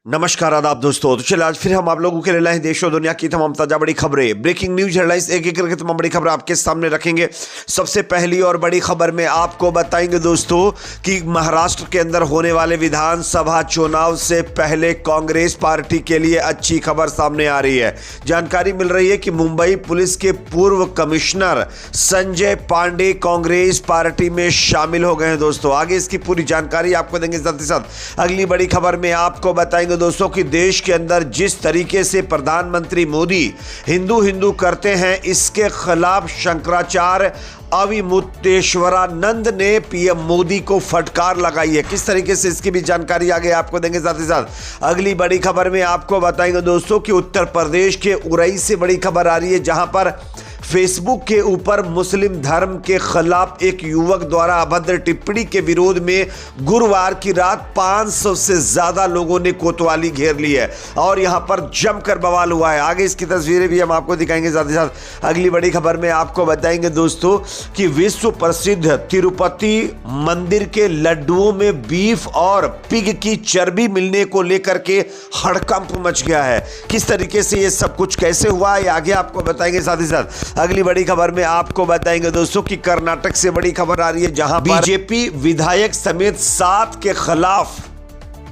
नमस्कार आदाब दोस्तों। तो चलिए आज फिर हम आप लोगों के लिए लाए हैं देश और दुनिया की तमाम ताजा बड़ी खबरें, ब्रेकिंग न्यूज हेडलाइंस, एक एक करके तमाम बड़ी खबरें आपके सामने रखेंगे। सबसे पहली और बड़ी खबर में आपको बताएंगे दोस्तों कि महाराष्ट्र के अंदर होने वाले विधानसभा चुनाव से पहले कांग्रेस पार्टी के लिए अच्छी खबर सामने आ रही है। जानकारी मिल रही है कि मुंबई पुलिस के पूर्व कमिश्नर संजय पांडे कांग्रेस पार्टी में शामिल हो गए हैं दोस्तों। आगे इसकी पूरी जानकारी आपको देंगे। साथ ही साथ अगली बड़ी खबर में आपको बताएंगे दोस्तों कि देश के अंदर जिस तरीके से प्रधानमंत्री मोदी हिंदू करते हैं, इसके खिलाफ शंकराचार्य अविमुक्तेश्वरानंद ने पीएम मोदी को फटकार लगाई है। किस तरीके से, इसकी भी जानकारी आगे आपको देंगे। साथ ही साथ अगली बड़ी खबर में आपको बताएंगे दोस्तों कि उत्तर प्रदेश के उरई से बड़ी खबर आ रही है, जहां पर फेसबुक के ऊपर मुस्लिम धर्म के खिलाफ एक युवक द्वारा अभद्र टिप्पणी के विरोध में गुरुवार की रात 500 से ज्यादा लोगों ने कोतवाली घेर ली है और यहां पर जमकर बवाल हुआ है। आगे इसकी तस्वीरें भी हम आपको दिखाएंगे। साथ ही साथ अगली बड़ी खबर में आपको बताएंगे दोस्तों कि विश्व प्रसिद्ध तिरुपति मंदिर के लड्डुओं में बीफ और पिग की चर्बी मिलने को लेकर के हड़कंप मच गया है। किस तरीके से ये सब कुछ कैसे हुआ है, आगे आपको बताएंगे। साथ ही साथ अगली बड़ी खबर में आपको बताएंगे दोस्तों कि कर्नाटक से बड़ी खबर आ रही है, जहां बीजेपी विधायक समेत 7 के खिलाफ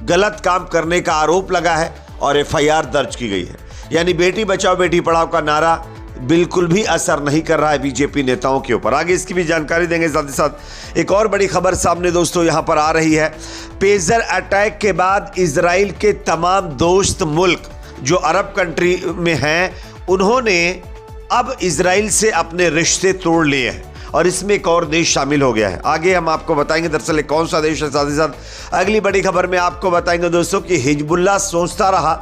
गलत काम करने का आरोप लगा है और एफआईआर दर्ज की गई है। यानी बेटी बचाओ बेटी पढ़ाओ का नारा बिल्कुल भी असर नहीं कर रहा है बीजेपी नेताओं के ऊपर। आगे इसकी भी जानकारी देंगे। साथ ही साथ एक और बड़ी खबर सामने दोस्तों यहां पर आ रही है। पेजर अटैक के बाद इजराइल के तमाम दोस्त मुल्क जो अरब कंट्री में हैं, उन्होंने अब इजराइल से अपने रिश्ते तोड़ लिए हैं और इसमें एक और देश शामिल हो गया है। आगे हम आपको बताएंगे दरअसल कौन सा देश है। साथ ही साथ अगली बड़ी खबर में आपको बताएंगे दोस्तों कि हिजबुल्लाह सोचता रहा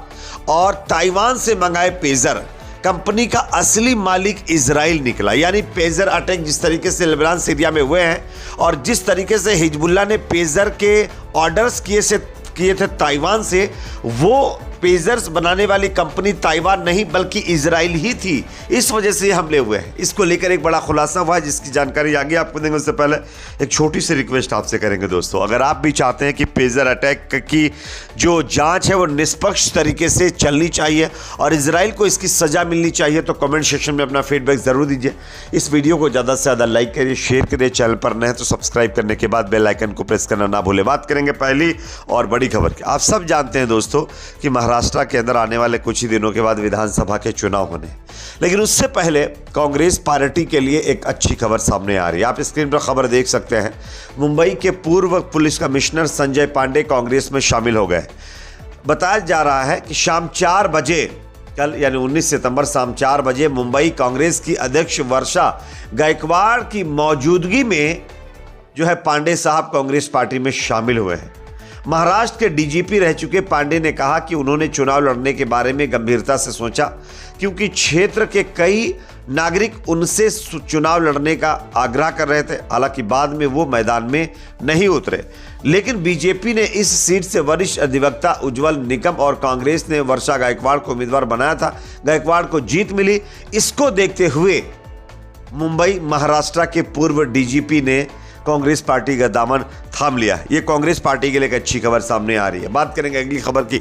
और ताइवान से मंगाए पेजर कंपनी का असली मालिक इजराइल निकला। यानी पेजर अटैक जिस तरीके से लेबनान सीरिया में हुए हैं और जिस तरीके से हिजबुल्लाह ने पेजर के ऑर्डर्स किए थे ताइवान से, वो पेजर्स बनाने वाली कंपनी ताइवान नहीं बल्कि इजराइल ही थी। इस वजह से हमले हुए हैं। इसको लेकर एक बड़ा खुलासा हुआ है जिसकी जानकारी आगे आपको देंगे। उससे पहले एक छोटी सी रिक्वेस्ट आपसे करेंगे दोस्तों, अगर आप भी चाहते हैं कि पेजर अटैक की जो जांच है वो निष्पक्ष तरीके से चलनी चाहिए और इजराइल को इसकी सजा मिलनी चाहिए, तो कमेंट सेक्शन में अपना फीडबैक जरूर दीजिए। इस वीडियो को ज़्यादा से ज़्यादा लाइक करिए, शेयर करिए। चैनल पर नए हैं तो सब्सक्राइब करने के बाद बेल आइकन को प्रेस करना ना भूलें। बात करेंगे पहली और बड़ी खबर की। आप सब जानते हैं दोस्तों कि महाराष्ट्र के अंदर आने वाले कुछ ही दिनों के बाद विधानसभा के चुनाव होने, लेकिन उससे पहले कांग्रेस पार्टी के लिए एक अच्छी खबर सामने आ रही है। आप स्क्रीन पर खबर देख सकते हैं। मुंबई के पूर्व पुलिस कमिश्नर संजय पांडे कांग्रेस में शामिल हो गए। बताया जा रहा है कि शाम 4 बजे कल यानी 19 सितंबर शाम 4 बजे मुंबई कांग्रेस की अध्यक्ष वर्षा गायकवाड़ की मौजूदगी में जो है पांडे साहब कांग्रेस पार्टी में शामिल हुए हैं। महाराष्ट्र के डीजीपी रह चुके पांडे ने कहा कि उन्होंने चुनाव लड़ने के बारे में गंभीरता से सोचा, क्योंकि क्षेत्र के कई नागरिक उनसे चुनाव लड़ने का आग्रह कर रहे थे। हालांकि बाद में वो मैदान में नहीं उतरे, लेकिन बीजेपी ने इस सीट से वरिष्ठ अधिवक्ता उज्जवल निकम और कांग्रेस ने वर्षा गायकवाड़ को उम्मीदवार बनाया था। गायकवाड़ को जीत मिली। इसको देखते हुए मुंबई महाराष्ट्र के पूर्व डीजीपी ने कांग्रेस पार्टी का दामन थाम लिया। ये कांग्रेस पार्टी के लिए एक अच्छी खबर सामने आ रही है। बात करेंगे अगली खबर की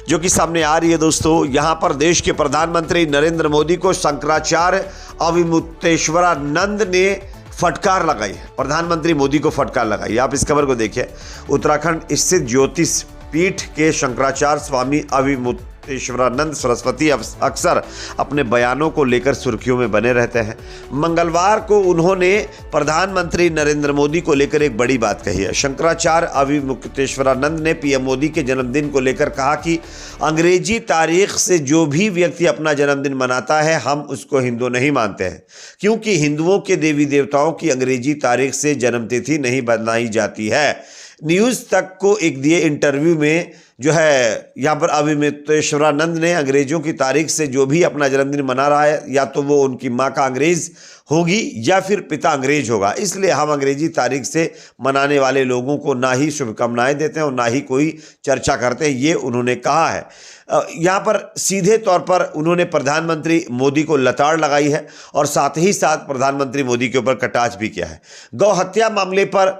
जो कि सामने आ रही है दोस्तों। यहां पर देश के प्रधानमंत्री नरेंद्र मोदी को शंकराचार्य अविमुक्तेश्वरानंद ने फटकार लगाई है। प्रधानमंत्री मोदी को फटकार लगाई। आप इस खबर को देखिए। उत्तराखंड स्थित ज्योतिष पीठ के शंकराचार्य स्वामी अविमुक्तेश्वरानंद सरस्वती अक्सर अपने बयानों को लेकर सुर्खियों में बने रहते हैं। मंगलवार को उन्होंने प्रधानमंत्री नरेंद्र मोदी को लेकर एक बड़ी बात कही है। शंकराचार्य अविमुक्तेश्वरानंद ने पीएम मोदी के जन्मदिन को लेकर कहा कि अंग्रेजी तारीख से जो भी व्यक्ति अपना जन्मदिन मनाता है, हम उसको हिंदू नहीं मानते हैं, क्योंकि हिंदुओं के देवी देवताओं की अंग्रेजी तारीख से जन्मतिथि नहीं बनाई जाती है। न्यूज़ तक को एक दिए इंटरव्यू में जो है यहाँ पर अविमुक्तेश्वरानंद ने अंग्रेजों की तारीख से जो भी अपना जन्मदिन मना रहा है, या तो वो उनकी माँ का अंग्रेज होगी या फिर पिता अंग्रेज होगा, इसलिए हम अंग्रेजी तारीख से मनाने वाले लोगों को ना ही शुभकामनाएं देते हैं और ना ही कोई चर्चा करते हैं, ये उन्होंने कहा है। यहाँ पर सीधे तौर पर उन्होंने प्रधानमंत्री मोदी को लताड़ लगाई है और साथ ही साथ प्रधानमंत्री मोदी के ऊपर कटाक्ष भी किया है। गौ हत्या मामले पर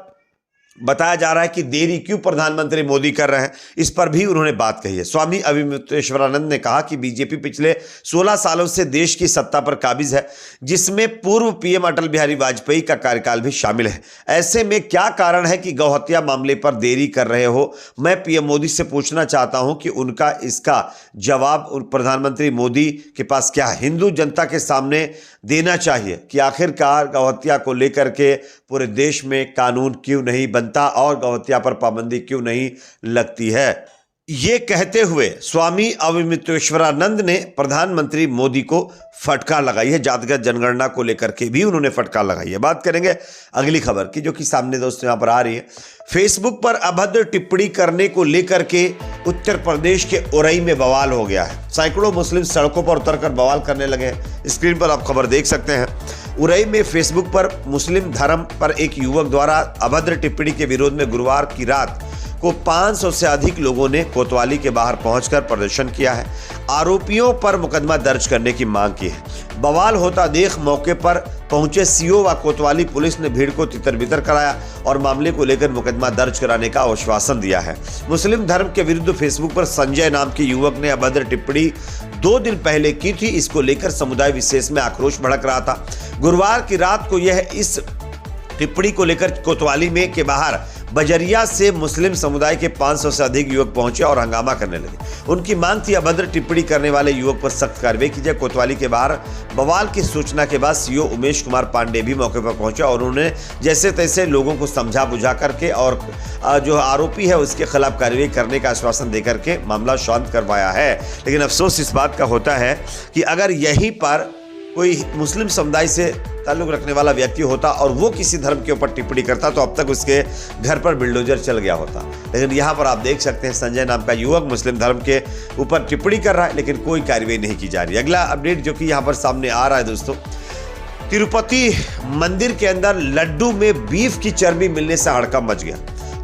बताया जा रहा है कि देरी क्यों प्रधानमंत्री मोदी कर रहे हैं, इस पर भी उन्होंने बात कही है। स्वामी अविमुक्तेश्वरानंद ने कहा कि बीजेपी पिछले 16 सालों से देश की सत्ता पर काबिज है, जिसमें पूर्व पीएम अटल बिहारी वाजपेयी का कार्यकाल भी शामिल है। ऐसे में क्या कारण है कि गौ हत्या मामले पर देरी कर रहे हो? मैं पीएम मोदी से पूछना चाहता हूं कि उनका इसका जवाब प्रधानमंत्री मोदी के पास क्या हिंदू जनता के सामने देना चाहिए कि आखिरकार गौ हत्या को लेकर के पूरे देश में कानून क्यों नहीं बनता और गौ हत्या पर पाबंदी क्यों नहीं लगती है। ये कहते हुए स्वामी अविमुक्तेश्वरानंद ने प्रधानमंत्री मोदी को फटकार लगाई है। जातिगत जनगणना को लेकर के भी उन्होंने फटकार लगाई है। बात करेंगे अगली खबर की, जो कि सामने दोस्तों यहां पर आ रही है। फेसबुक पर अभद्र टिप्पणी करने को लेकर के उत्तर प्रदेश के उरई में बवाल हो गया है। सैकड़ों मुस्लिम सड़कों पर उतरकर बवाल करने लगे हैं। स्क्रीन पर आप खबर देख सकते हैं। उरई में फेसबुक पर मुस्लिम धर्म पर एक युवक द्वारा अभद्र टिप्पणी के विरोध में गुरुवार की रात को 500 से अधिक लोगों ने कोतवाली के बाहर पहुंचकर प्रदर्शन किया है। आरोपियों पर मुकदमा दर्ज करने की मांग की है। बवाल होता देख मौके पर पहुंचे सीओ व कोतवाली पुलिस ने भीड़ को तितर-बितर कराया और मामले को लेकर मुकदमा दर्ज कराने का आश्वासन दिया है। मुस्लिम धर्म के विरुद्ध फेसबुक पर संजय नाम के युवक ने अभद्र टिप्पणी 2 दिन पहले की थी। इसको लेकर समुदाय विशेष में आक्रोश भड़क रहा था। गुरुवार की रात को यह इस टिप्पणी को लेकर कोतवाली में के बाहर बजरिया से मुस्लिम समुदाय के 500 से अधिक युवक पहुंचे और हंगामा करने लगे। उनकी मांग थी अभद्र टिप्पणी करने वाले युवक पर सख्त कार्रवाई की जाए। कोतवाली के बाहर बवाल की सूचना के बाद सीओ उमेश कुमार पांडे भी मौके पर पहुंचे और उन्होंने जैसे तैसे लोगों को समझा बुझा करके और जो आरोपी है उसके खिलाफ कार्रवाई करने का आश्वासन देकर के मामला शांत करवाया है। लेकिन अफसोस इस बात का होता है कि अगर यहीं पर कोई मुस्लिम समुदाय से ताल्लुक रखने वाला व्यक्ति होता और वो किसी धर्म के ऊपर टिप्पणी करता तो अब तक उसके घर पर बिल्डोजर चल गया होता। लेकिन यहाँ पर आप देख सकते हैं संजय नाम का युवक मुस्लिम धर्म के ऊपर टिप्पणी कर रहा है, लेकिन कोई कार्रवाई नहीं की जा रही। अगला अपडेट जो कि यहाँ पर सामने आ रहा है दोस्तों, तिरुपति मंदिर के अंदर लड्डू में बीफ की चर्बी मिलने से हड़कंप मच गया।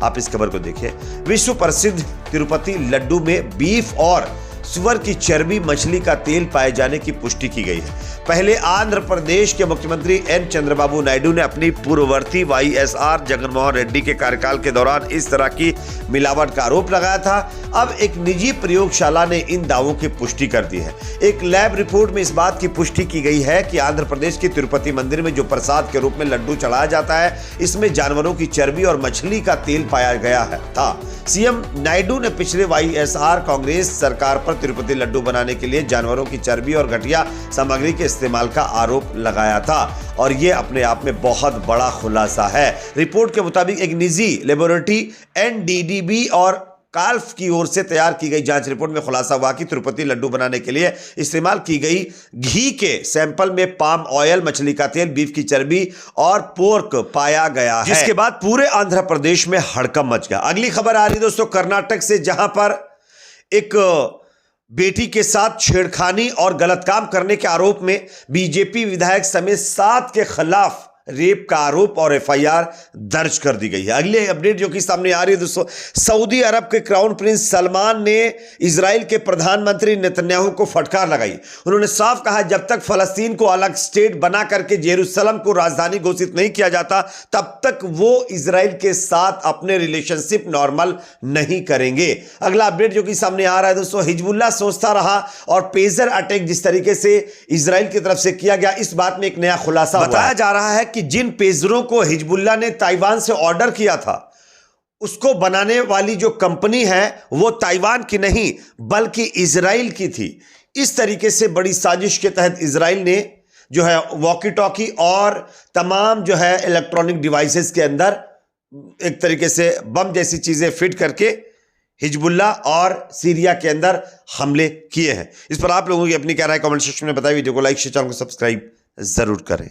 आप इस खबर को देखिए। विश्व प्रसिद्ध तिरुपति लड्डू में बीफ और सुअर की चर्बी मछली का तेल पाए जाने की पुष्टि की गई है। पहले आंध्र प्रदेश के मुख्यमंत्री एन चंद्रबाबू नायडू ने अपनी पूर्ववर्ती वाईएसआर जगनमोहन रेड्डी के कार्यकाल के दौरान इस तरह की मिलावट का आरोप लगाया था। अब एक निजी प्रयोगशाला ने इन दावों की पुष्टि कर दी है। एक लैब रिपोर्ट में इस बात की पुष्टि की गई है कि आंध्र प्रदेश के तिरुपति मंदिर में जो प्रसाद के रूप में लड्डू चढ़ाया जाता है, इसमें जानवरों की चर्बी और मछली का तेल पाया गया था। सीएम नायडू ने पिछले वाईएसआर कांग्रेस सरकार पर तिरुपति लड्डू बनाने के लिए जानवरों की चर्बी और घटिया सामग्री के इस्तेमाल का आरोप लगाया था और ये अपने आप में बहुत बड़ा खुलासा है। रिपोर्ट के मुताबिक एक निजी लेबोरेटरी एनडीडीबी और काल्फ की ओर से तैयार की गई जांच रिपोर्ट में खुलासा हुआ कि तिरुपति लड्डू बनाने के लिए इस्तेमाल की गई घी के सैंपल में पाम ऑयल, मछली का तेल, बीफ की चर्बी और पोर्क पाया गया है, जिसके बाद पूरे आंध्र प्रदेश में हड़कंप मच गया। अगली खबर आ रही दोस्तों कर्नाटक से, जहां पर एक बेटी के साथ छेड़खानी और गलत काम करने के आरोप में बीजेपी विधायक समेत 7 के खिलाफ रेप का आरोप और एफआईआर दर्ज कर दी गई है। अगले अपडेट जो कि सामने आ रही है दोस्तों, सऊदी अरब के क्राउन प्रिंस सलमान ने इजराइल के प्रधानमंत्री नेतन्याहू को फटकार लगाई। उन्होंने साफ कहा जब तक फलस्तीन को अलग स्टेट बना करके जेरूसलम को राजधानी घोषित नहीं किया जाता तब तक वो इजराइल के साथ अपने रिलेशनशिप नॉर्मल नहीं करेंगे। अगला अपडेट जो कि सामने आ रहा है दोस्तों, हिजबुल्लाह सोचता रहा और पेजर अटैक जिस तरीके से इजराइल की तरफ से किया गया, इस बात में एक नया खुलासा बताया जा रहा है कि जिन पेजरों को हिजबुल्लाह ने ताइवान से ऑर्डर किया था, उसको बनाने वाली जो कंपनी है वो ताइवान की नहीं बल्कि इजराइल की थी। इस तरीके से बड़ी साजिश के तहत इजराइल ने जो है वॉकी टॉकी और तमाम जो है इलेक्ट्रॉनिक डिवाइसेस के अंदर एक तरीके से बम जैसी चीजें फिट करके हिजबुल्लाह और सीरिया के अंदर हमले किए हैं। इस पर आप लोगों की अपनी क्या राय कमेंट सेक्शन में बताइए। वीडियो को लाइक शेयर, चैनल को सब्सक्राइब जरूर करें।